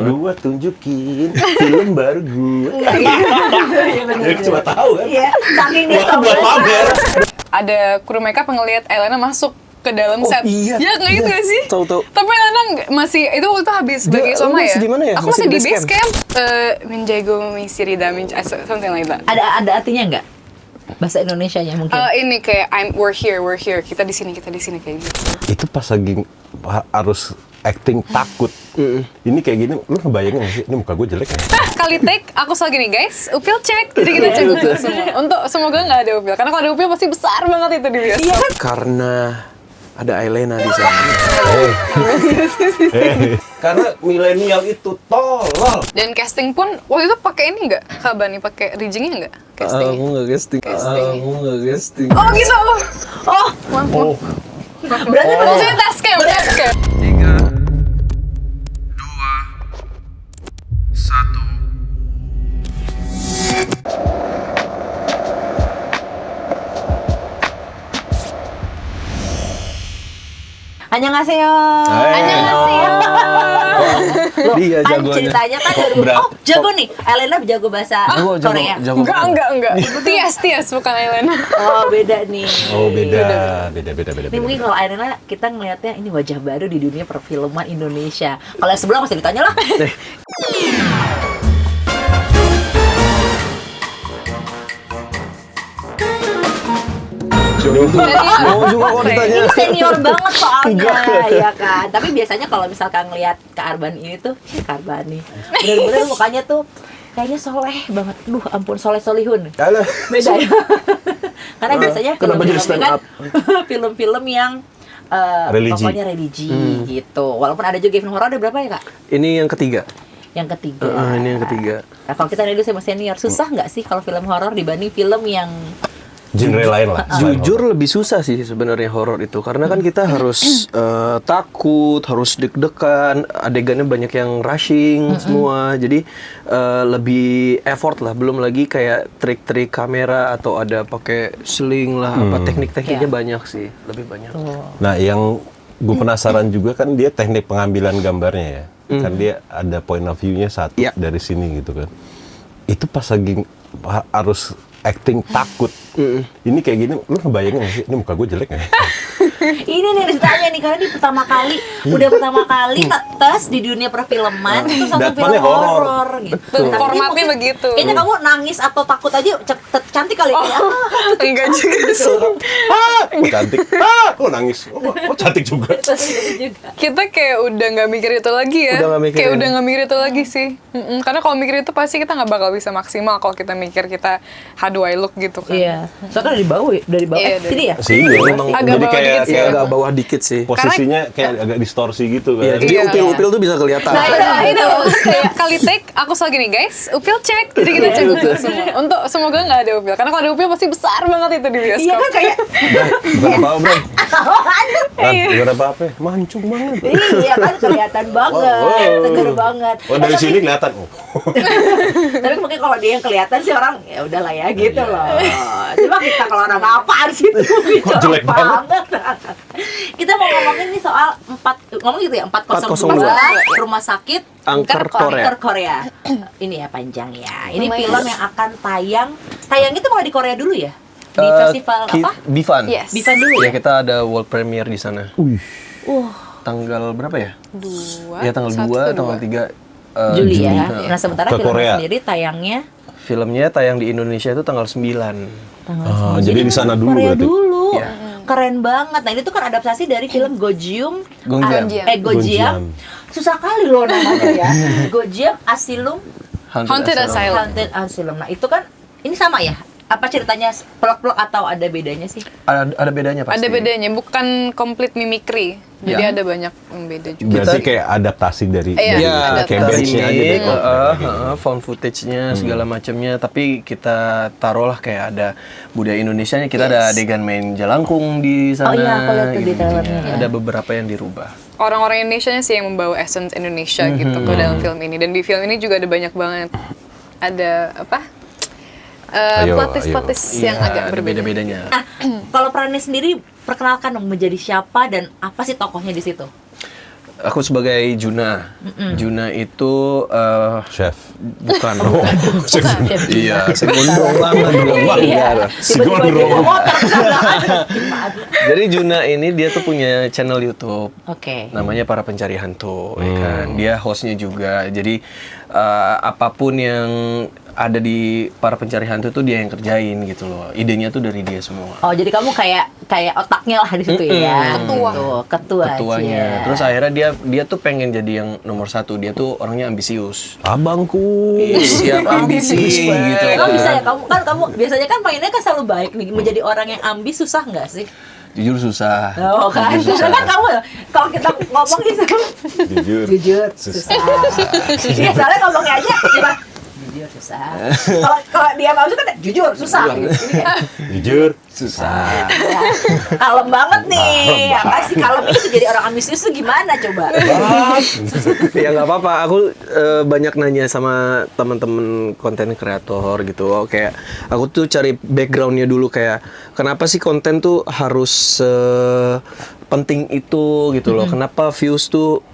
Gua tunjukin film baru gue. Ya cuma tahu kan. Iya, saking Gua buat pamer. Ada kru makeup ngelihat Elena masuk ke dalam set. Iya. Ya nggak gitu gak sih? Tahu. Tapi Elena masih itu habis bagi Soma ya? masih di mana ya? Aku masih di base camp. Menjago Misirida something like that. Ada artinya nggak? Bahasa Indonesianya mungkin. Ini kayak we're here. Kita di sini kayak gitu. Itu pas lagi harus acting takut. Ini kayak gini, lu ngebayangin gak sih? Ini muka gue jelek ya? Kali take, aku selalu gini guys, Upil cek. Jadi kita cek Upil semua. Untuk semoga nggak ada Upil. Karena kalau ada Upil pasti besar banget itu di bioskop. Karena ada Elena di sana. Karena milenial itu tolol. Dan casting pun waktu itu pakai ini nggak? Kabani pakai riggingnya nggak? Castingnya. Aku nggak casting. Oh gitu. Oh, berarti Maksudnya test cam. 3, 2, 1. annyeonghaseyo. Annyeonghaseyo. Dia Kan jagonya. ceritanya kan jago nih. Elena jago bahasa Korea. Enggak. Tias bukan Elena. Oh, beda nih. Oh beda. Ini mungkin kalau Elena kita ngelihatnya ini wajah baru di dunia perfilman Indonesia. Kalau yang sebelah masih ditanya lah. Mau juga kok ditanya. Ini senior banget soalnya, ya kan. Tapi biasanya kalau misalkan ngelihat Kak Arban ini tuh, Kak Arban nih, bener-bener mukanya tuh kayaknya soleh banget. Duh, ampun, soleh solihun. Alah. Beda ya. Karena biasanya Kenapa jadi stand up? film-film yang Religi. pokoknya religi gitu. Walaupun ada juga film horor, ada berapa ya Kak? Ini yang ketiga. Yang ketiga. Ini yang ketiga. Nah, kalau kita dulu sama senior, susah nggak sih kalau film horor dibanding film yang Genre lain lah. Jujur lebih susah sih sebenarnya horor itu karena kan kita harus takut, harus deg-degan, adegannya banyak yang rushing semua. Jadi lebih effort lah, belum lagi kayak trik-trik kamera atau ada pakai sling lah, apa teknik-tekniknya banyak sih, lebih banyak. Nah, yang gue penasaran juga kan dia teknik pengambilan gambarnya ya. Kan dia ada point of view-nya satu dari sini gitu kan. Itu pas lagi harus acting takut. Ini kayak gini, lu ngebayangin gak sih? Ini muka gue jelek ya? ini nih ceritanya nih, karena ini pertama kali ngetes di dunia perfilman itu satu film Datanya horor gitu. Tapi Formatnya mungkin begitu. Kayaknya kamu nangis atau takut aja cantik kali ya. Enggak juga sih. Cantik. Oh nangis. Oh cantik juga. juga. Kita kayak udah nggak mikir itu lagi ya. Kayak udah nggak mikir itu lagi sih. Karena kalau mikir itu pasti kita nggak bakal bisa maksimal kalau kita mikir kita how do I look gitu kan. Iya. Soalnya dari bawah. Iya, Sini ya? Sini memang Agak jadi bawah kayak dikit sih. Kayak agak bawah dikit sih. posisinya kayak agak distorsi gitu kan. Iya, jadi upil-upil tuh bisa kelihatan. Nah itu kayak kali take, aku selalu gini guys, Upil cek. Jadi kita cek Upil semua. Untuk semoga nggak ada Upil. Karena kalau ada Upil pasti besar banget itu di bioskop. Iya kan kayak Bukan apa-apa bro. Bukan apa-apa. Mancung banget. iya kan kelihatan banget, seger banget. Oh dari sini kelihatan. Oh. Tapi mungkin kalau dia yang kelihatan sih orang ya udahlah ya gitu loh. Cuma kita kalau orang apaan sih itu Kok jelek banget. Kita mau ngomongin nih soal 402 rumah sakit Angker Korea. Ini ya panjang ya. Ini film yang akan tayang itu mulai di Korea dulu ya? Di festival apa? Bifan. Yes. Bifan dulu Ya ya? kita ada world premiere di sana. Tanggal berapa ya? 2. Ya tanggal 2, tanggal 3 Juli ya. Nah sementara Ke filmnya Korea. sendiri tayangnya Filmnya tayang di Indonesia itu tanggal 9. Oh, jadi di sana dulu Korea berarti. dulu. Iya. Keren banget. Nah, ini tuh kan adaptasi dari film Gojeum. Gonjiam. Gojeum. Susah kali loh namanya ya. Gojeum Asylum. Haunted Asylum. Haunted Asylum. Nah, itu kan ini sama ya? Apa ceritanya plek-plek atau ada bedanya sih? Ada bedanya pasti. Ada bedanya, bukan complete mimicry. Jadi ada banyak yang beda juga. Berarti kayak adaptasi dari Iya, kayak benchnya aja deh. found footage-nya segala macamnya, tapi kita taruhlah kayak ada budaya Indonesianya, kita ada adegan main jalangkung di sana. Oh iya, aku lihat tuh di gitu. trailernya. Ada beberapa yang dirubah. Orang-orang Indonesia sih yang membawa essence Indonesia gitu ke dalam film ini. Dan di film ini juga ada banyak banget. Ada apa? Platis-platis yang agak ada berbeda. beda-bedanya. Nah, kalau perannya sendiri perkenalkan dong menjadi siapa dan apa sih tokohnya di situ? Aku sebagai Juna. Juna itu Chef. bukan. Chef Iya, segondong banget. Iya. Si Tiba-tiba gondrong. dia motor kesana. Jadi Juna ini dia tuh punya channel YouTube. Oke. Namanya Para Pencari Hantu, ya kan. Dia hostnya juga. Jadi apapun yang ada di Para Pencari Hantu tuh dia yang kerjain gitu loh. Idenya tuh dari dia semua. Oh, jadi kamu kayak otaknya lah di situ ya. Ketua. Tuh, ketua. Ketuanya. cie. Terus akhirnya dia tuh pengen jadi yang nomor 1. Dia tuh orangnya ambisius. Abangku. Siap ambisi gitu. Kamu bisa ya, kamu biasanya kan pengennya kan selalu baik nih. Menjadi orang yang ambis susah nggak sih? Jujur susah. Oh kan, Jujur karena kan kamu kalau kita ngomong gitu Jujur. susah. Iya, soalnya ngomongnya aja cuma jujur susah. Kalau dia mau kan jujur susah. Ini kayak, Jujur. Susah. ya, kalem banget nih. Apa sih kalem itu jadi orang ambisius tuh gimana coba? Ya nggak apa-apa. Aku banyak nanya sama teman-teman konten kreator gitu. Kayak aku tuh cari backgroundnya dulu kayak kenapa sih konten tuh harus penting itu gitu loh. Kenapa views tuh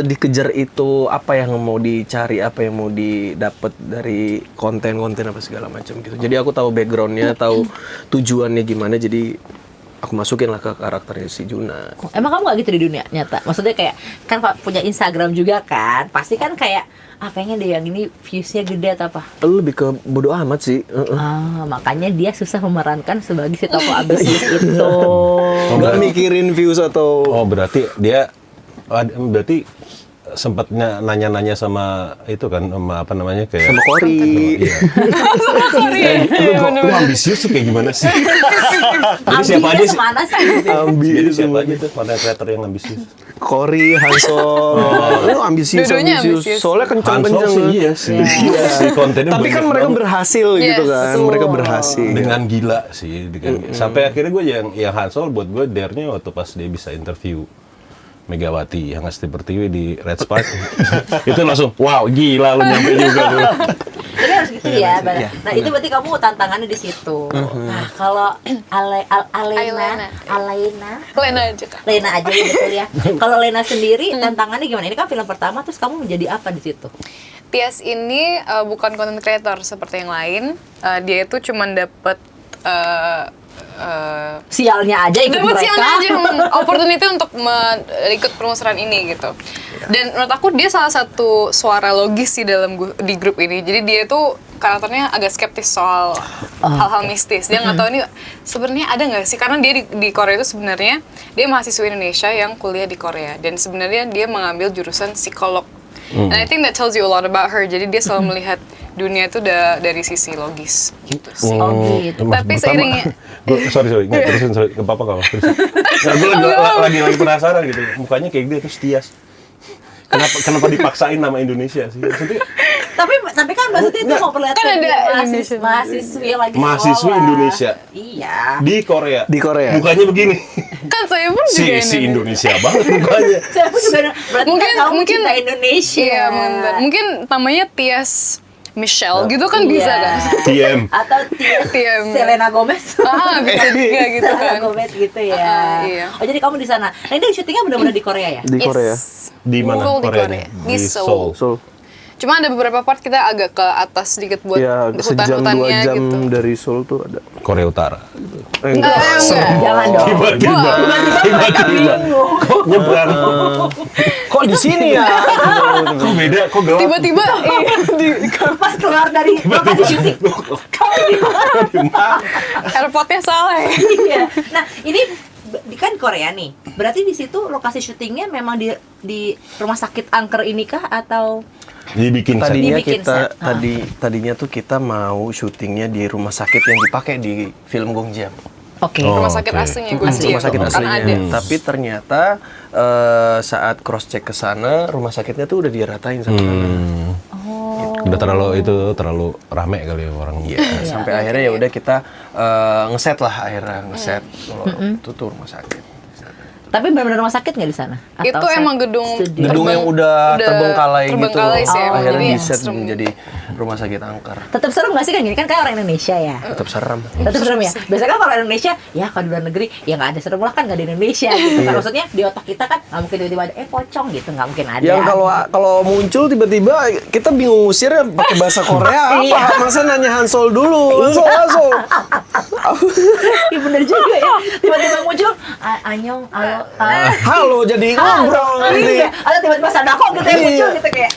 dikejar itu? Apa yang mau dicari? Apa yang mau didapat dari konten-konten apa segala macam gitu. Jadi aku tahu backgroundnya, tahu tujuannya gimana. Jadi aku masukin lah ke karakternya si Juna. Emang kamu gak gitu di dunia nyata? Maksudnya kayak kan punya Instagram juga kan? Pasti kan kayak pengen deh yang ini viewsnya gede atau apa? Lebih ke bodo amat sih. Makanya dia susah memerankan sebagai si tokoh ambisius itu. Nggak mikirin views atau Oh, berarti dia berarti sempat nanya-nanya sama itu kan, sama apa namanya, kayak sama Kori. Iya. Korea. Iya, Lu bener-bener. ambisius tuh kayak gimana sih? Jadi siapa aja sih? Semana sih? Jadi siapa aja tuh konten creator yang ambisius? Kori, Hansol, lu ambisius, Dua-duanya ambisius. Soalnya Hansol kencang-kencang. sih iya sih. Si kontennya Tapi kan banyak mereka banget. berhasil Yes, gitu kan, betul. mereka berhasil. Dengan gila sih, sampai akhirnya gue yang Hansol buat gue dare-nya waktu pas dia bisa interview Megawati yang Asti Pertiwi di Red Spike. Itu langsung wow, gila lu nyampe juga lu. Jadi harus gitu ya. Nah itu berarti kamu tantangannya di situ. Nah kalau Alena, Lena aja Kak. Lena aja ya betul ya. Kalau Lena sendiri tantangannya gimana? Ini kan film pertama, terus kamu menjadi apa di situ? Tias ini bukan content creator seperti yang lain. Dia itu cuman dapet Sialnya aja ikut dapat mereka. siang aja opportunity untuk ikut permusuhan ini gitu. Dan menurut aku dia salah satu suara logis sih di grup ini. Jadi dia itu karakternya agak skeptis soal hal-hal mistis. Dia nggak tahu ini sebenarnya ada nggak sih? Karena dia di Korea itu sebenarnya dia mahasiswa Indonesia yang kuliah di Korea dan sebenarnya dia mengambil jurusan psikolog. And I think that tells you a lot about her. Jadi dia selalu melihat dunia itu dari sisi logis gitu sih. Oh gitu. Tapi seiringnya sorry nggak terusin, sorry nggak apa-apa kalau terus. Nah, gue lagi penasaran gitu, mukanya kayak dia terus Tias. Kenapa dipaksain nama Indonesia sih? Maksudnya Tapi kan maksudnya itu mau perlihatkan Kan ada dia Indonesia. mahasiswi lagi mahasiswi sekolah. Indonesia Iya. di Korea. Di Korea. Mukanya begini. kan saya pun juga Si Indonesia banget mukanya. Saya pun juga berarti Mungkin- kan kamu mungkin- cinta Indonesia. Iya, mungkin namanya Tias Michelle gitu kan bisa Iya. kan? TM. Atau Tias TM. Selena Gomez. Bisa juga gitu Selena kan. Gomez gitu ya. Iya. Oh jadi kamu di sana. Nah ini syutingnya benar-benar di Korea ya? Di Korea. Di mana Full di Koreanya? Korea. Di Seoul. Seoul. Cuma ada beberapa part kita agak ke atas sedikit buat Ya, sejam 2 hutan-hutannya jam gitu. dari Seoul tuh ada. Korea Utara. Enggak. Jangan dong. Tiba-tiba kok nyebrang. Kok di sini ya? Kok beda? Kok gelap? Tiba-tiba Pas keluar dari lokasi syuting. Kamu di mana? airportnya salah ya. Iya. Nah ini di kan Korea nih. Berarti di situ lokasi syutingnya memang di rumah sakit angker ini kah atau? Dibikin set. Tadinya Dibikin kita set. tadinya tuh kita mau syutingnya di rumah sakit yang dipakai di film Gongjiam. Oke. Oh. Rumah sakit Oke. aslinya Rumah sakit kan aslinya. ada. Tapi ternyata saat cross check ke sana, rumah sakitnya tuh udah diratain sama sana. Udah terlalu rame kali ya orang. Iya, sampai akhirnya ya udah kita ngeset lah akhirnya ngeset kalau itu tuh rumah sakit. Tapi benar-benar rumah sakit nggak di sana? Itu set emang gedung studio? Gedung yang udah terbengkalai gitu. terbengkalai sih, emang. Akhirnya Jadi di set serem. menjadi rumah sakit angker. Tetap serem nggak sih kan gini kan kayak orang Indonesia ya? Tetap serem. Tetap serem ya. Biasanya kan kalau Indonesia ya kalau di luar negeri ya nggak ada serem lah kan nggak di Indonesia gitu kan. Maksudnya di otak kita kan nggak mungkin tiba-tiba ada pocong gitu nggak mungkin ada. Yang kalau muncul tiba-tiba kita bingung ngusirnya pakai bahasa Korea Iya. apa? Masa nanya Hansol dulu. Hansol. Iya bener juga ya. Tiba-tiba muncul anyong, Halo jadi ngobrol nanti. Iya. Atau tiba-tiba sadako gitu ya muncul gitu kayak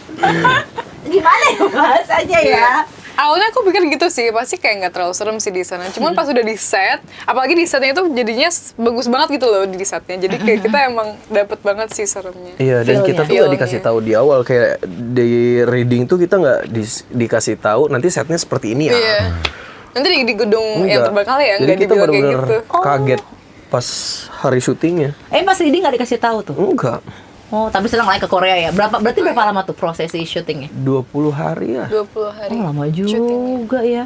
gimana ya bahasanya ya? Awalnya aku pikir gitu sih, pasti kayak nggak terlalu serem sih di sana. Cuman pas udah di set, apalagi di setnya itu jadinya bagus banget gitu loh di setnya. Jadi kayak kita emang dapet banget sih seremnya. Iya, dan kita tuh nggak Feel-nya. dikasih tahu di awal, kayak di reading tuh kita nggak dikasih tahu nanti setnya seperti ini ya. Iya. Nanti di gedung yang Enggak. terbengkalai ya, Jadi nggak kita dibilang kayak benar-benar gitu. kaget pas hari syutingnya. Pas reading nggak dikasih tahu tuh. Enggak, Oh, tapi sedang naik ke Korea ya. Berarti berapa lama tuh prosesi syutingnya? 20 hari ya. 20 hari. Oh, lama syutingnya. juga ya.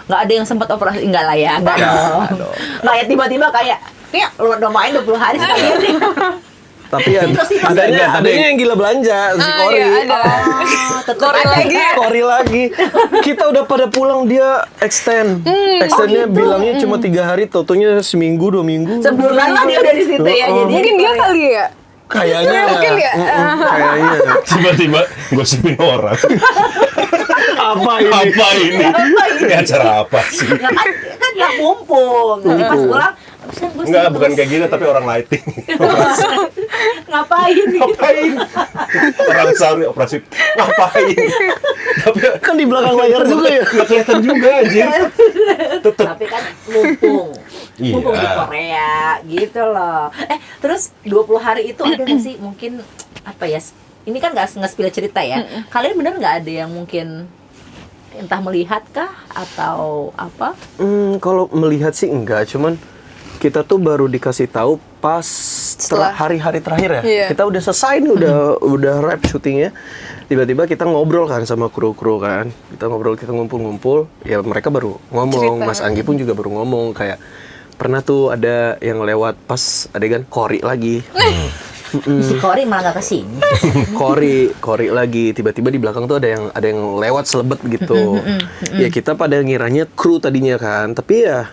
Nggak ada yang sempat operasi, enggak lah ya, enggak dong. Nggak ya tiba-tiba kayak lu udah main 20 hari sekalian nih. Tapi ya Terus adanya yang gila belanja si Kori. Iya, ada. Kori lagi. Kori lagi. Kita udah pada pulang, dia extend. Extendnya bilangnya cuma 3 hari, totonya seminggu 2 minggu. Sebulan lah dia udah di situ ya. Jadi Mungkin dia kali ya. Kayaknya Mungkin ya. Kayaknya. Tiba-tiba gosipin orang. Apa ini? Apa ini? Ini acara apa sih? nggak kan yang mumpung. Nanti pas pulang, "Abis kan gua Enggak, sibuk." bukan kayak gitu, tapi orang lighting. Ngapain nih? Ngapain? Orang sahur operasi. Ngapain? Tapi Kan di belakang layar juga ya. nggak kelihatan juga anjir. Tapi kan mumpung. Iya. Mumpung di Korea gitu loh. Terus 20 hari itu ada nggak sih mungkin apa ya? Ini kan nggak nge-spill cerita ya. Kalian bener nggak ada yang mungkin entah melihat kah atau apa? Kalau melihat sih enggak, cuman kita tuh baru dikasih tahu pas setelah hari-hari terakhir ya. Iya. Kita udah selesai nih, udah wrap syutingnya. Tiba-tiba kita ngobrol kan sama kru-kru kan. Kita ngobrol, kita ngumpul-ngumpul. Ya mereka baru ngomong, Cerita. Mas Anggi pun juga baru ngomong kayak pernah tuh ada yang lewat pas adegan Kori lagi. Si Kori malah nggak kesini. Kori lagi, tiba-tiba di belakang tuh ada yang lewat selebet gitu. Ya kita pada ngiranya kru tadinya kan, tapi ya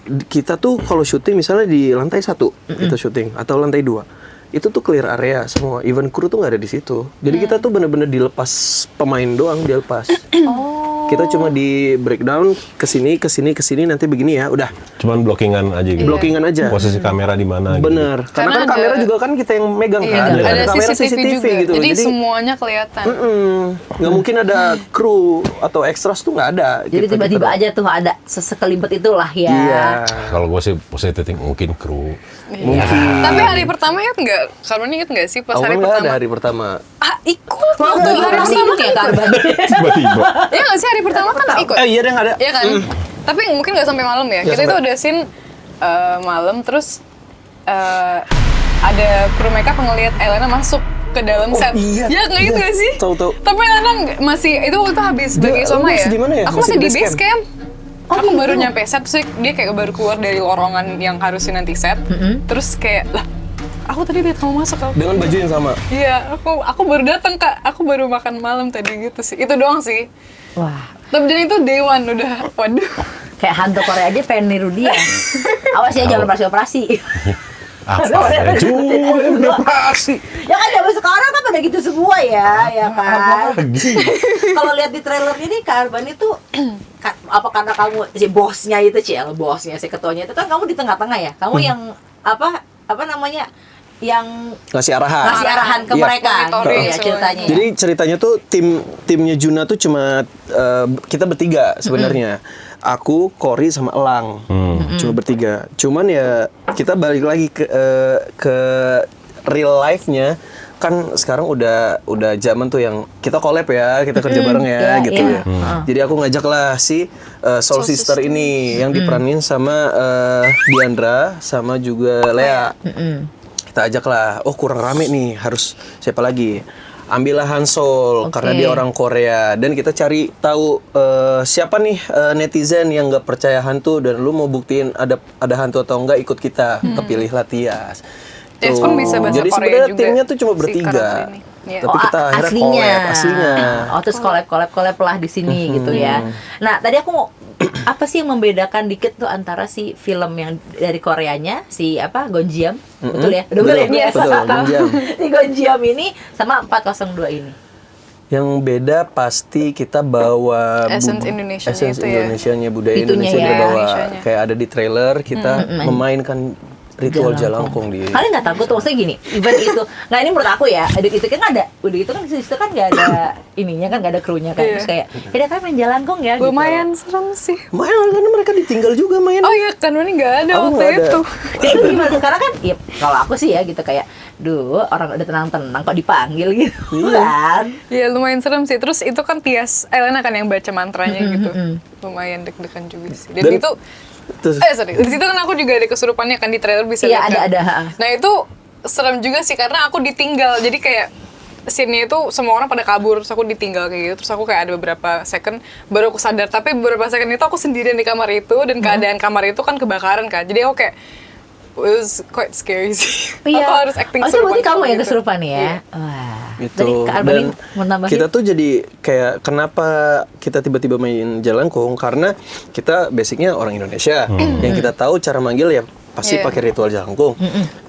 kita tuh kalau syuting misalnya di lantai 1 kita syuting atau lantai 2 itu tuh clear area semua, even kru tuh nggak ada di situ. Jadi kita tuh bener-bener dilepas pemain doang, dilepas. Kita cuma di breakdown kesini nanti begini ya, udah Cuman blockingan aja gitu. blockingan aja. Posisi kamera di mana gitu. Bener, karena Karena kan ada- kamera juga kan kita yang megang Iya, kan, ada kamera CCTV juga. gitu. Jadi semuanya kelihatan. Nggak mungkin ada kru atau extras tuh nggak ada. Jadi Kita- tiba-tiba kita- aja tuh ada sekelibet itulah ya. Iya. Kalau gue sih positif mungkin kru. Mungkin. Tapi hari pertama ingat nggak? Karmen ingat nggak sih pas Aku hari kan nggak pertama? ada hari pertama. Ikut. Wah, Waktu hari masih pertama ikut ya kan Karban. Tiba-tiba. Iya nggak sih hari pertama kan ikut? Iya deh nggak ada. Iya kan? Tapi mungkin nggak sampai malam ya. Nggak Kita itu sampai. ada scene malam terus ada kru makeup ngelihat Elena masuk ke dalam set. iya, Ya nggak gitu iya. nggak sih? Tahu. Tapi Elena masih itu waktu habis Dia- bagi lu Soma ya. masih di mana ya? Aku Masih masih di di base base camp. Aku baru nyampe set, terus dia kayak baru keluar dari lorongan yang harusnya nanti set. Terus kayak, lah, aku tadi lihat kamu masuk. Dengan baju yang sama. Iya, aku baru datang Kak. Aku baru makan malam tadi gitu sih. Itu doang sih. Wah, Tapi dan itu day one udah, waduh. kayak hantu Korea aja pengen niru dia. Awas ya jangan operasi-operasi. Apa ya? Udah operasi. Ya kan zaman sekarang kan pada gitu semua ya kan. Lagi. Kalau lihat di trailer ini Kak Arban itu apa karena kamu si bosnya itu bosnya si ketuanya itu kan kamu di tengah-tengah ya. Kamu yang apa namanya yang Ngasih arahan. ngasih arahan ke Iya. mereka gitu Monitoring ya semuanya. ceritanya. Jadi ceritanya tuh timnya Juna tuh cuma kita bertiga sebenarnya. Aku, Kori sama Elang. Cuma bertiga. Cuman ya kita balik lagi ke real life-nya. Kan sekarang udah zaman tuh yang kita collab ya, kita kerja bareng ya Iya, gitu iya. ya. Jadi aku ngajak lah si Soul Sister ini yang diperanin sama Diandra sama juga Lea. Kita ajak lah, oh kurang rame nih, harus siapa lagi? Ambillah Hansol karena dia orang Korea, dan kita cari tahu siapa nih netizen yang nggak percaya hantu dan lu mau buktiin ada hantu atau enggak, ikut kita, kepilihlah Tias. James Bond bisa bahasa Jadi Korea sebenarnya juga. timnya tuh cuma si bertiga. karakter ini. Iya. Tapi kita akhirnya collab aslinya. Oh, terus collab lah di sini gitu ya. Nah, tadi aku mau apa sih yang membedakan dikit tuh antara si film yang dari Koreanya si apa Gonjiam, betul ya? Udah betul ya? Betul, betul, Gonjiam. Si Gonjiam ini sama 402 ini. Yang beda pasti kita bawa Essence Indonesianya essence itu ya. Indonesianya, budaya Itunya Indonesia ya. kita bawa. Indonesianya. Kayak ada di trailer kita memainkan ritual jalangkung di. Kalian nggak takut tuh, maksudnya gini, event itu nggak, ini menurut aku ya, itu kan nggak ada, udah itu kan di situ kan nggak ada ininya kan, nggak ada krunya kan, terus kayak ya kan main jalangkung ya gitu. Lumayan serem sih. Main karena mereka ditinggal juga main. Oh iya kan, ini nggak ada Aku waktu nggak ada. itu. Ya, itu gimana tuh? Karena kan ya kalau aku sih ya gitu kayak duh, orang udah tenang-tenang kok dipanggil gitu kan. Ya lumayan serem sih. Terus itu kan Tias Elena kan yang baca mantranya gitu. Lumayan deg-degan juga sih. Dan itu Terus sorry, di situ kan aku juga ada kesurupannya kan di trailer bisa Iya, lihat kan. ada. Nah itu serem juga sih karena aku ditinggal. Jadi kayak scene-nya itu semua orang pada kabur, terus aku ditinggal kayak gitu. Terus aku kayak ada beberapa second baru aku sadar. Tapi beberapa second itu aku sendirian di kamar itu dan keadaan kamar itu kan kebakaran kan. Jadi aku kayak it was quite scary sih. Iya. Aku harus acting Oh, itu berarti kamu yang gitu. kesurupan ya? Iya. Wah. itu Tadi Kak Arbanin mau nambahin? kita tuh jadi kayak kenapa kita tiba-tiba main jalangkung karena kita basicnya orang Indonesia yang kita tahu cara manggil ya pasti Iya. pakai ritual jalangkung.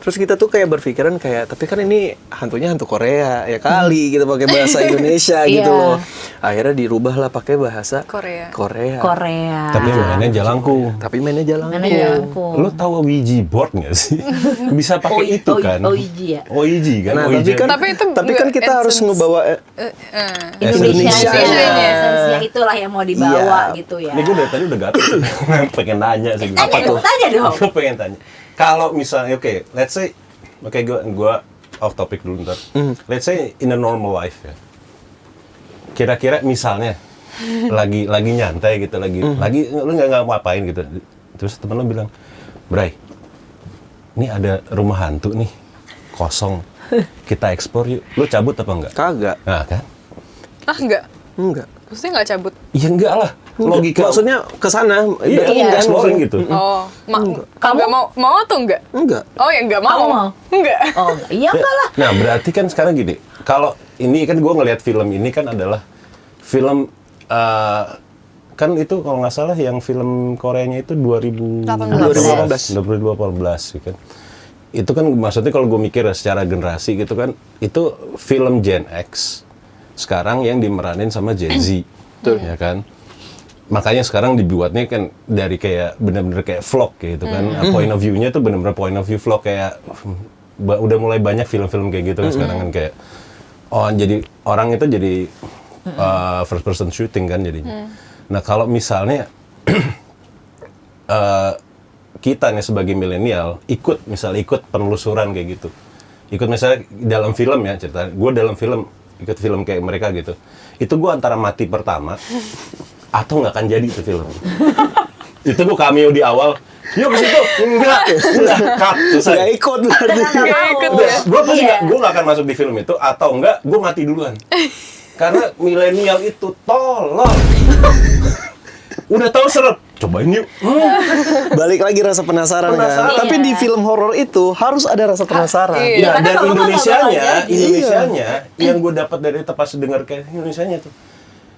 Terus kita tuh kayak berpikiran kayak tapi kan ini hantunya hantu Korea ya kali kita pakai bahasa Indonesia gitu Iya. loh. Akhirnya dirubah lah pakai bahasa Korea. Korea. Korea. Tapi mainnya jalangkung. Tapi mainnya jalangkung. Mana jalangkung? Lo tahu Ouija board nggak sih? Bisa pakai itu kan? Ouija ya? Ouija kan? Nah, Ouija. Tapi itu tapi kan nggak kita harus essence. ngebawa Indonesia Indonesianya. esensinya itulah yang mau dibawa Iya. gitu ya. Ini gue dari tadi udah gatel sih. Pengen nanya sih. Tanya dong, tanya dong. Gue pengen tanya. Kalau misalnya, oke, let's say, gue off topic dulu ntar. Let's say in a normal life ya. Kira-kira misalnya lagi nyantai gitu, lagi lu nggak ngapain gitu. Terus temen lu bilang, Bray, ini ada rumah hantu nih, kosong. Kita eksplor yuk. Lu cabut apa enggak? Kagak. Nah kan? Ah enggak. Enggak. Maksudnya nggak cabut. Ya enggak lah. Logika. Maksudnya ke sana. Iya, Iya. exploring gitu. Oh, Kamu? nggak mau atau enggak? Enggak. Oh ya nggak mau. Kamu mau? Enggak. Oh, iya enggak lah. Nah, berarti kan sekarang gini, kalau ini kan gue ngelihat film ini kan adalah film kan itu kalau nggak salah yang film Koreanya itu 2018. 2018 ya kan. Itu kan maksudnya kalau gue mikir secara generasi gitu kan, itu film Gen X sekarang yang dimeranin sama Gen Z, ya kan. Makanya sekarang dibuatnya kan dari kayak bener-bener kayak vlog gitu kan. Point of view-nya tuh bener-bener point of view vlog kayak udah mulai banyak film-film kayak gitu kan sekarang kan kayak jadi orang itu jadi first person shooting kan jadinya. Nah, kalau misalnya kita nih sebagai milenial ikut penelusuran kayak gitu. Ikut misalnya dalam film ya cerita. Gue dalam film ikut film kayak mereka gitu. Itu gue antara mati pertama atau nggak akan jadi itu film. Itu gue cameo di awal. Yuk ke situ. Enggak, cut. Nggak ikut berarti. Nggak ikut ya. Gue pasti gue nggak akan masuk di film itu atau enggak gue mati duluan. Karena milenial itu tolol. Udah tahu serem, cobain yuk. Balik lagi rasa penasaran kan. Iya. Tapi di film horor itu harus ada rasa penasaran. Iya. Ya, dan Karena kalau nggak bakal Indonesianya yang gue dapat dari pas dengar kayak Indonesianya tuh,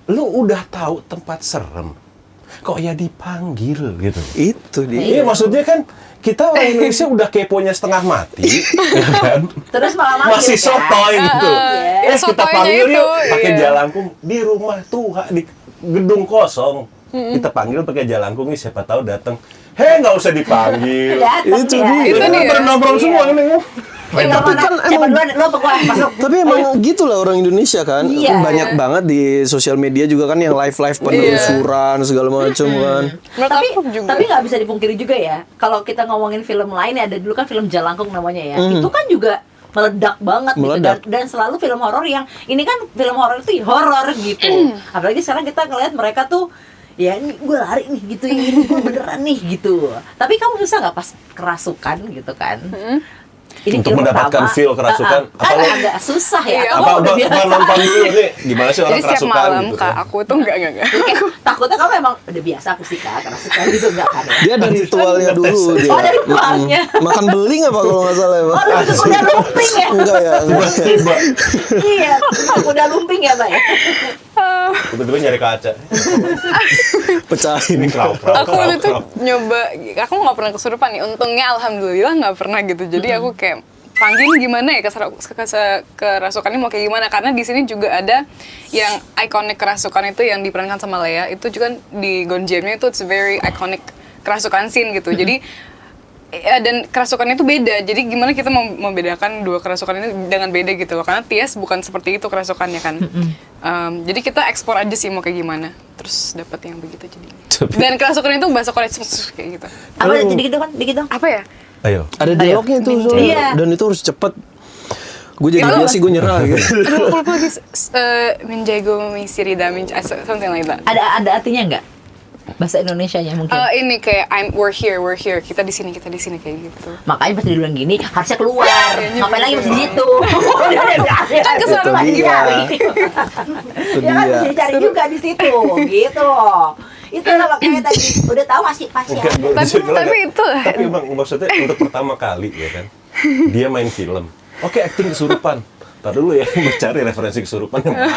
lu udah tahu tempat serem, kok ya dipanggil gitu. Itu Iya, dia. maksudnya kan kita orang Indonesia udah keponya setengah mati, ya kan? Terus malah manggil, Masih kan? sotoy gitu. Ya, Kita sotoynya panggil itu, yuk pakai iya. jalangkung di rumah Tuhan di gedung kosong. Kita panggil pakai jalangkung nih siapa tahu datang. Hei, nggak usah dipanggil. Datang Itu ya. dia. Itu Ini dia. bernongkrong semua ini. Eh, Tapi mana? kan Siapa emang- duluan? Lo apa gua? Masuk. Tapi emang gitu lah orang Indonesia kan. Iya. Banyak banget di sosial media juga kan yang live-live penelusuran segala macam kan. Menurut tapi aku juga. tapi nggak bisa dipungkiri juga ya, kalau kita ngomongin film lain ada dulu kan film Jalangkung namanya ya, itu kan juga meledak banget Meledak. gitu dan selalu film horor yang ini kan film horor itu horor gitu. Apalagi sekarang kita ngelihat mereka tuh ya ini gue lari nih gitu, ini gue beneran nih gitu. Tapi kamu susah nggak pas kerasukan gitu kan? ini Untuk film mendapatkan pertama. feel kerasukan, Kan apa lo- agak susah ya. Iya, Kamu apa udah biasa. nonton dulu nih gimana sih orang Jadi setiap kerasukan malam gitu Kak, kan? aku tuh enggak. Kayak, takutnya kamu emang udah biasa akustika, kerasukan gitu enggak kan ya? Dia ada ritualnya dulu dia. Oh, ada ritualnya. Makan beling apa kalau nggak salah ya, Pak? Oh, itu udah lumping ya? Enggak ya, enggak. Tiba-tiba Iya, udah lumping ya, Mbak ya? tiba-tiba nyari kaca. Pecahin. Ini krauk. Aku waktu itu nyoba, aku nggak pernah kesurupan nih. Untungnya alhamdulillah nggak pernah gitu. Jadi aku kayak panggil gimana ya kerasukannya mau kayak gimana, karena di sini juga ada yang ikonik kerasukan itu yang diperankan sama Lea, itu juga di Gonjiamnya itu it's very iconic kerasukan scene gitu. Jadi dan kerasukannya itu beda, jadi gimana kita mau membedakan dua kerasukan ini dengan beda gitu loh, karena Tias bukan seperti itu kerasukannya kan. Jadi kita ekspor aja sih mau kayak gimana, terus dapat yang begitu jadi. Dan kerasukan itu bahasa Korea kayak gitu. Apa dikit dong, dikit dong. Apa ya? Ayo. Ada dialognya itu soalnya. Iya. Dan itu harus cepet. Gue jadi Kalau- dia sih gue nyerah gitu. Aduh, aku lupa lagi. Menjago misirida something like that. Ada artinya nggak? Bahasa Indonesianya mungkin. Ini kayak we're here, kita di sini kayak gitu. Makanya pas dia bilang gini, harusnya keluar. Iya, Ngapain lagi iya. masih situ? Kan kesurupan Itu dia. cari. Itu Ya kan dia. mesti cari juga di situ, gitu loh. Itu lah makanya tadi udah tahu masih pas ya. Enggak, gua bisa bilang tapi nggak? itu- Tapi bang, maksudnya untuk pertama kali ya kan, dia main film. Oke, acting kesurupan. Tar dulu ya, mencari referensi kesurupan yang mana.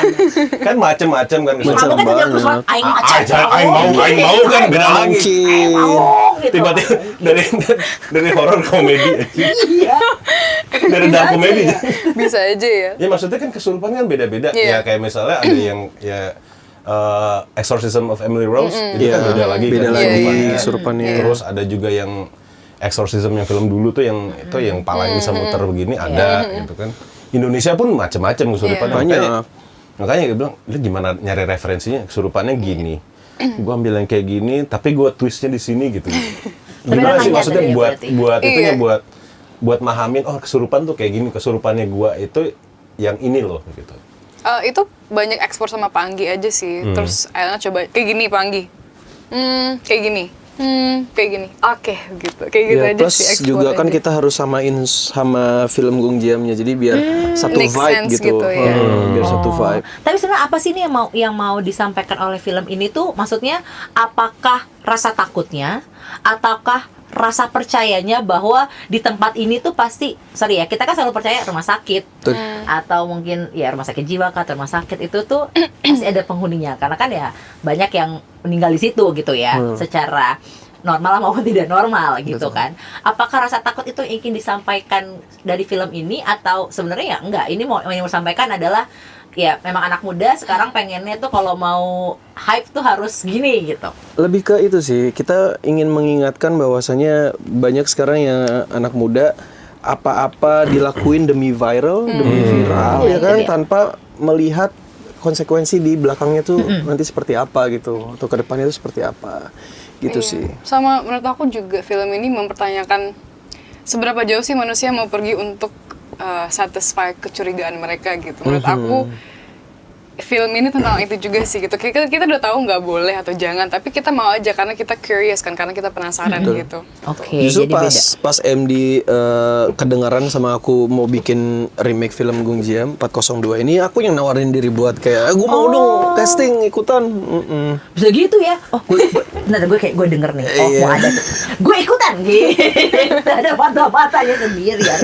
Kan macem-macem kan Macem kesurupan. Kamu kan banget. udah kesurupan, aing macam. Aing mau kan beda lagi. Mungkin. Mau gitu. Tiba-tiba dari horor komedi aja. Iya. Dari dark komedi. Bisa aja ya. Ya maksudnya kan kesurupan kan beda-beda. Iya. Ya kayak misalnya ada yang ya Exorcism of Emily Rose itu kan Iya, beda lagi beda kan lagi kesurupannya. kesurupannya. Terus ada juga yang Exorcism yang film dulu tuh yang itu yang palanya bisa muter begini ada gitu kan. Indonesia pun macam-macam kesurupan. Iya. Makanya dia bilang, lu gimana nyari referensinya kesurupannya gini. Gua ambil yang kayak gini, tapi gua twistnya di sini gitu. Gimana sih nanya maksudnya tadi ya buat berarti. buat itunya Iya. buat mahamin oh kesurupan tuh kayak gini, kesurupannya gua itu yang ini loh gitu. Itu banyak ekspor sama Panggi aja sih. Terus Aina coba kayak gini Panggi. Kayak gini. Kayak gini. Oke, gitu. Kayak gitu Ya, aja plus sih ekspor juga kan aja. kita harus samain sama film Gonjiamnya, jadi biar satu make vibe sense gitu. gitu, ya. Biar satu vibe. Tapi sebenarnya apa sih nih yang mau disampaikan oleh film ini tuh? Maksudnya apakah rasa takutnya ataukah rasa percayanya bahwa di tempat ini tuh pasti, sorry ya, kita kan selalu percaya rumah sakit Betul. atau mungkin ya rumah sakit jiwa atau rumah sakit itu tuh pasti ada penghuninya, karena kan ya banyak yang meninggal di situ gitu ya, secara normal maupun tidak normal gitu kan. Apakah rasa takut itu ingin disampaikan dari film ini atau sebenarnya ya enggak? Ini yang mau disampaikan adalah ya memang anak muda sekarang pengennya tuh kalau mau hype tuh harus gini gitu. Lebih ke itu sih, kita ingin mengingatkan bahwasanya banyak sekarang yang anak muda apa-apa dilakuin demi viral, demi viral ya Itu kan, dia. tanpa melihat konsekuensi di belakangnya tuh nanti seperti apa gitu, atau ke depannya tuh seperti apa gitu Iya. sih. Sama menurut aku juga film ini mempertanyakan seberapa jauh sih manusia mau pergi untuk satisfy kecurigaan mereka gitu. Menurut aku film ini tentang itu juga sih gitu. Kita udah tahu nggak boleh atau jangan, tapi kita mau aja karena kita curious kan, karena kita penasaran gitu. Oke, Justru jadi beda. pas MD kedengaran sama aku mau bikin remake film Gonjiam 402 ini, aku yang nawarin diri buat kayak gue mau dong casting ikutan. Bisa gitu ya? Oh, bentar gue kayak gue denger nih. Oh, Iya. mau ada tuh. Gue ikutan gitu. Ada mata-matanya sendiri ya.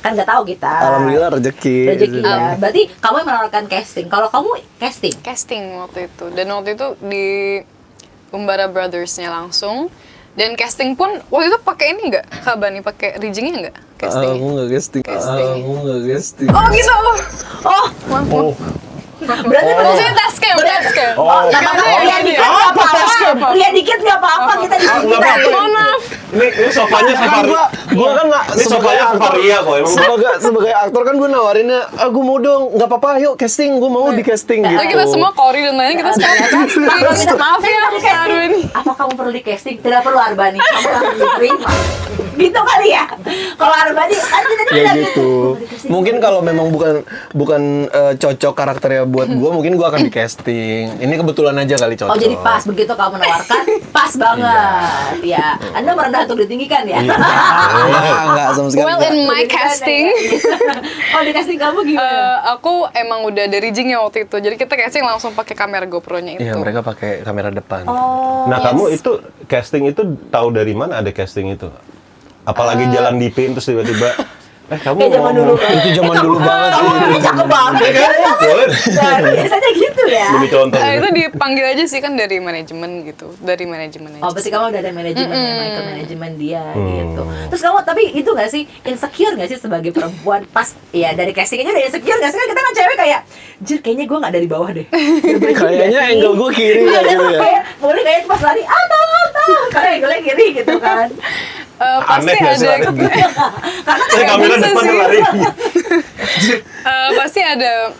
Kan nggak tahu kita. Alhamdulillah rezeki. Rezeki ya. Berarti kamu yang menawarkan casting. Kalau kamu casting. Casting waktu itu, dan waktu itu di Umbara Brothers-nya langsung. Dan casting pun waktu itu pakai ini nggak, Kak Bani, pakai rigging-nya nggak? Casting. Aku nggak casting. Casting. Aku nggak casting. Oh gitu. Oh, berarti Maksudnya test cam. Oh, nggak apa-apa. Lihat dikit nggak apa-apa. Lihat dikit nggak apa-apa. Kita di sini. nggak apa-apa. Mohon maaf. Ini sofanya safari. Gua kan nggak Ini sofanya Safaria kok emang. sebagai aktor kan gue nawarinnya, gue mau dong, nggak apa-apa, yuk casting, gue mau di casting gitu. Jadi kita semua Kori dan lainnya kita sekarang casting. Maaf ya, Arwin. Apa kamu perlu di casting? Tidak perlu Arbani. Kamu langsung diterima. Gitu kali ya. Kalau Arbani kan kita Ya bilang gitu. Mungkin kalau memang bukan cocok karakternya buat gue, mungkin gue akan di casting. Ini kebetulan aja kali cocok. Oh, jadi pas begitu kamu menawarkan, pas banget. Ya, Anda merendah untuk ditinggikan ya. Enggak sama sekali. Well, enggak. in my Di sana casting, ya. Oh, di casting kamu gimana? aku emang udah dari riggingnya waktu itu. Jadi kita casting langsung pakai kamera GoPro-nya itu. Iya, mereka pakai kamera depan. Oh, Nah, kamu itu casting itu tahu dari mana ada casting itu? Apalagi jalan di PIN terus tiba-tiba kamu kayak zaman mau dulu. Itu zaman dulu banget sih. Kamu ini cakep banget. Nah, biasanya gitu ya. Demi contoh. Itu dipanggil aja sih kan dari manajemen gitu. Dari manajemen aja. Oh, berarti kamu udah ada manajemennya, manajemen dia gitu. Terus kamu tapi itu nggak sih insecure nggak sih sebagai perempuan pas ya dari casting aja udah insecure nggak sih? Kan kita kan cewek kayak, jir kayaknya gue nggak dari bawah deh. Kayaknya angle gue kiri kayak gitu ya. Kayak boleh kayak pas lari, tahu, karena angle kiri gitu kan. Pasti Aneh nggak sih, ada aneh? Karena Saya kamera bisa depan sih. lari. pasti ada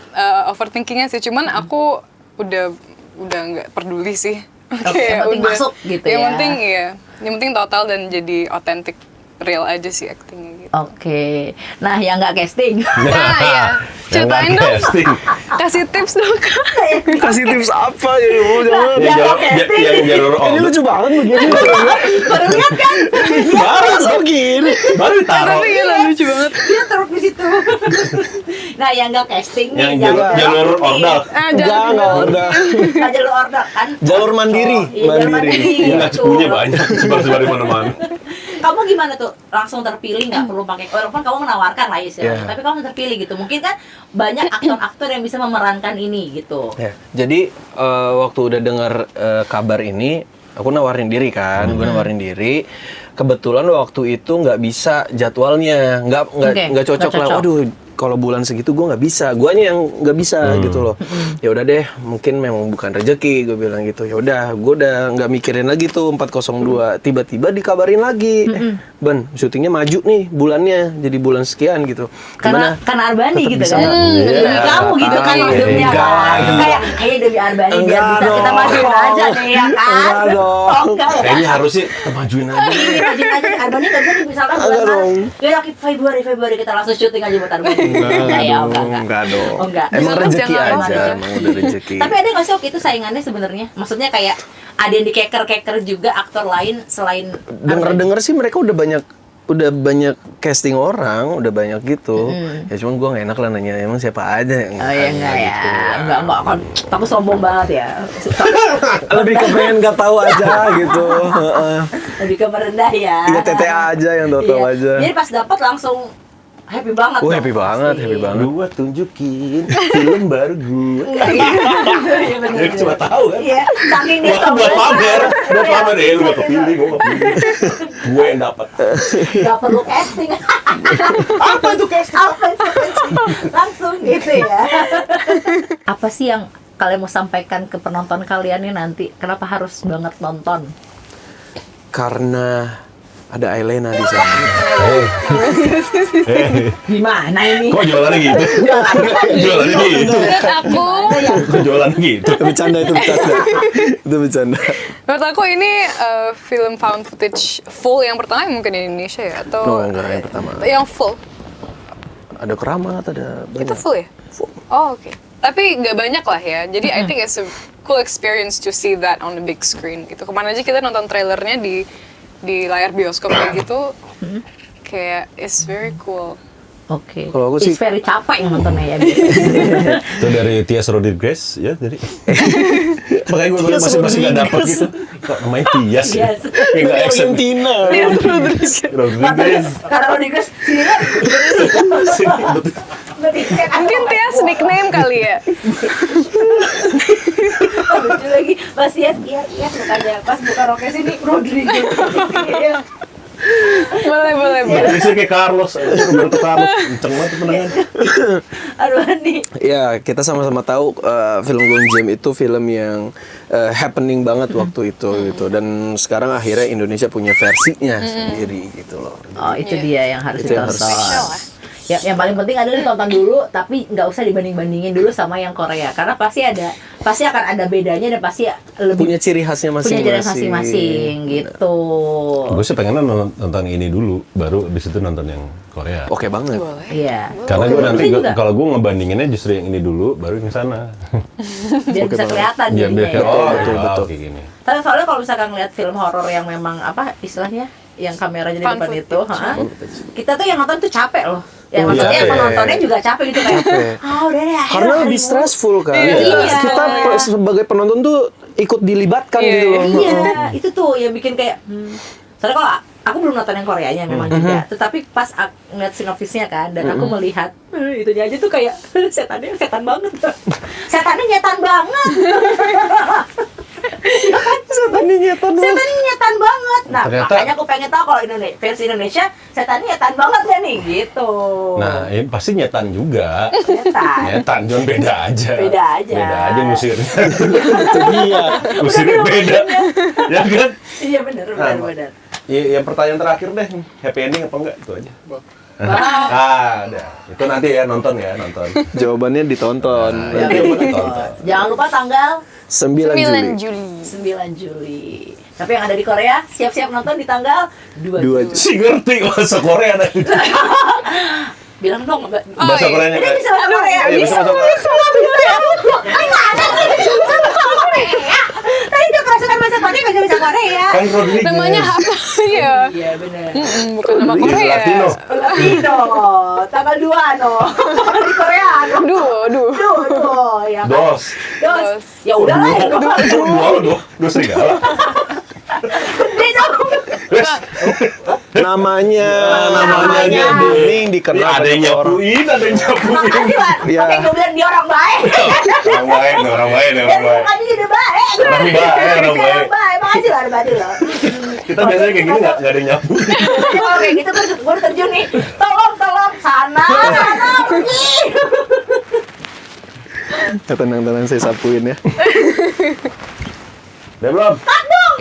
overthinkingnya sih. Cuman aku udah nggak peduli sih. yang penting masuk gitu yang ya. penting iya. Yang penting total dan jadi authentic, real aja sih actingnya gitu. Oke. Nah, yang nggak casting. Nah ya, ceritain Yang nggak dong. casting. Kasih tips dong Kak. Kasih tips apa ya? Jangan. Yang nggak casting. Yang jalur Ini on. lucu banget begini. Baru lihat kan? Baru begini. Baru ditaruh. Tapi iya lucu banget. Dia taruh di situ. Nah, yang nggak casting nih, Yang jalur order. Enggak udah. Nah, jalur order kan. Jalur mandiri. Iya, jalur mandiri. Nggak gitu. cepunya banyak. Sebar-sebar di mana-mana. Kamu gimana tuh? Langsung terpilih nggak perlu pakai, walaupun kamu menawarkan lah istilahnya, Yeah. tapi kamu terpilih gitu. Mungkin kan banyak aktor-aktor yang bisa memerankan ini gitu. Ya, jadi waktu udah dengar kabar ini, aku nawarin diri kan, gue nawarin diri. Kebetulan waktu itu nggak bisa jadwalnya, Oke, nggak cocok nggak lah. cocok. Waduh, kalau bulan segitu gue nggak bisa, guanya yang nggak bisa gitu loh. Ya udah deh, mungkin memang bukan rezeki, gue bilang gitu. Ya udah, gue udah nggak mikirin lagi tuh 402. Tiba-tiba dikabarin lagi, Ben, syutingnya maju nih bulannya, jadi bulan sekian gitu. Karena Arbani tetap gitu bisa kan. nggak? Demi Iya, kamu gitu kan tahu. maksudnya Enggak. kan. Kayak demi Arbani biar Enggak bisa kita dong. majuin aja nih ya kan. Enggak dong. Oh, enggak ya. Kayaknya harusnya kita majuin aja. Iya, majuin aja nih. Arbani nggak bisa nih, misalkan bulan Enggak dong. Maret. Ya Februari kita langsung syuting aja buat Arbani. Enggak dong. Oh, enggak. Emang Jangan, rezeki jangan. aja, emang udah rezeki. Tapi ada nggak sih waktu itu saingannya sebenarnya? Maksudnya kayak ada yang dikeker-keker juga aktor lain selain Denger-denger sih mereka udah banyak casting orang, udah banyak gitu. Ya cuman gue gak enak lah nanya emang siapa aja yang Oh iya enggak ya, gitu. enggak kan, takut sombong banget ya. Lebih ke pengen gak tahu aja gitu. Heeh. Lebih ke merendah ya. Iya TTA aja yang tahu Iya. aja. Jadi pas dapat langsung happy banget. Oh dong, happy banget, pasti. happy banget. Gua tunjukin film baru gue. Iya benar. Dia cuma tahu kan. Iya, saking dia Buat pamer, lu gak kepilih, gue gak kepilih. Gue yang dapat. Gak perlu casting. Apa itu casting? Apa itu casting? Langsung gitu ya. Apa sih yang kalian mau sampaikan ke penonton kalian nih nanti? Kenapa harus banget nonton? Karena ada Ailena di sana. Gimana ini? Kok jualannya gitu? Jualannya gitu. Menurut aku, Kok jualannya gitu? Bercanda itu bercanda. Itu bercanda. menurut aku ini film found footage full yang pertama mungkin di Indonesia ya atau No, enggak yang pertama. yang full. Ada keramat, ada banyak. Itu full ya? Full. Oh, oke. Tapi nggak banyak lah ya. Jadi I think it's a cool experience to see that on the big screen gitu. Kemana aja kita nonton trailernya di layar bioskop kayak gitu. Kayak it's very cool. Oke. Kalau aku sih- It's very capek nontonnya ya biasanya. Itu dari Tias Rodriguez ya dari. Makanya gue masih nggak dapat gitu. Kok namanya Tias ya? Yes. Kayak nggak accent. Argentina. Rodriguez. Karena Rodriguez sini kan Mungkin Tias nickname kali ya. lucu lagi Mas Yes, iya bukannya pas buka Roke sini Rodriguez. Iya. Boleh. Rodriguez kayak Carlos, Roberto Carlos, kenceng banget penangan. Aduh Andi. Ya, kita sama-sama tahu film Gong Jam itu film yang happening banget waktu itu gitu. Dan sekarang akhirnya Indonesia punya versinya sendiri gitu loh. Oh itu dia yang harus Itu yang harus- ditonton. Spesial lah. Ya, yang paling penting adalah ditonton dulu, tapi nggak usah dibanding-bandingin dulu sama yang Korea, karena pasti akan ada bedanya dan pasti lebih Punya ciri khasnya punya jalan masing-masing. masing-masing gitu. Gue sih pengennya nonton ini dulu, baru di situ nonton yang Korea. Oke banget. Boleh. Iya. Karena gue nanti Juga. kalau gue ngebandinginnya justru yang ini dulu, baru yang sana. Biar bisa kelihatan Biar jadinya kayak ya. oh betul, wow, betul. kayak gini. Tapi soalnya kalau misalkan ngeliat film horor yang memang apa istilahnya yang kameranya di Fun depan footage. itu, kita tuh yang nonton tuh capek loh. Ya Oh, maksudnya iya. penontonnya juga capek gitu kayak. Udah deh. ayo, Karena lebih ayo." stressful kan. Iya. Kita sebagai penonton tuh ikut dilibatkan Iya, gitu loh. Iya, itu tuh yang bikin kayak soalnya kalau aku belum nonton yang Koreanya memang juga, tetapi pas ngeliat sinopsisnya kan dan aku melihat itu aja tuh kayak setannya setan banget. Setannya nyetan banget. Setannya nyetan banget. Setannya nyetan banget. Nah, Ternyata- makanya aku pengen tahu kalau versi Indonesia setannya nyetan banget ya nih gitu. Nah, ini pasti nyetan juga. Nyetan. Nyetan, cuman beda aja. Beda aja. Beda aja musirnya. Itu dia. Musirnya beda. Ya kan? Iya benar. Ya, yang pertanyaan terakhir deh, happy ending apa enggak? Itu aja. Udah. Itu nanti ya nonton. Jawabannya ditonton. Ya, Nonton. jangan lupa tanggal 9 Juli. 9 Juli. 9 Juli. Tapi yang ada di Korea siap-siap nonton di tanggal 2 2 Juli. Si ngerti bahasa Korea dah. Bilang dong, Mbak. Bahasa Koreanya Ini kan? bisa bahasa Korea. Iya, bisa bahasa Korea. Tadi udah kerasukan bahasa Korea, nggak bisa Korea. Kan Rodriguez. Namanya apa? Iya. Iya benar. Bukan nama Korea. Latino. Latino, tanggal 2 no. Di Korea no. Duh, ya kan? Dos. Dos. Ya udah lah. ya, Dua serigala. Namanya namanya booming dikenal Ya, ada yang banyak orang. nyapuin, ada yang nyapuin. Makasih Wan. Iya. Pakai gue bilang dia orang baik. Orang baik, orang baik, Dan orang baik. mukanya juga baik. Orang baik, orang baik. Makasih lah, bantu loh. Kita biasanya kayak gini nggak ada yang nyapuin. Kalau kayak gitu terus gue terjun nih. Tolong, sana pergi. Ya, tenang saya sapuin ya. Udah belum? Dong.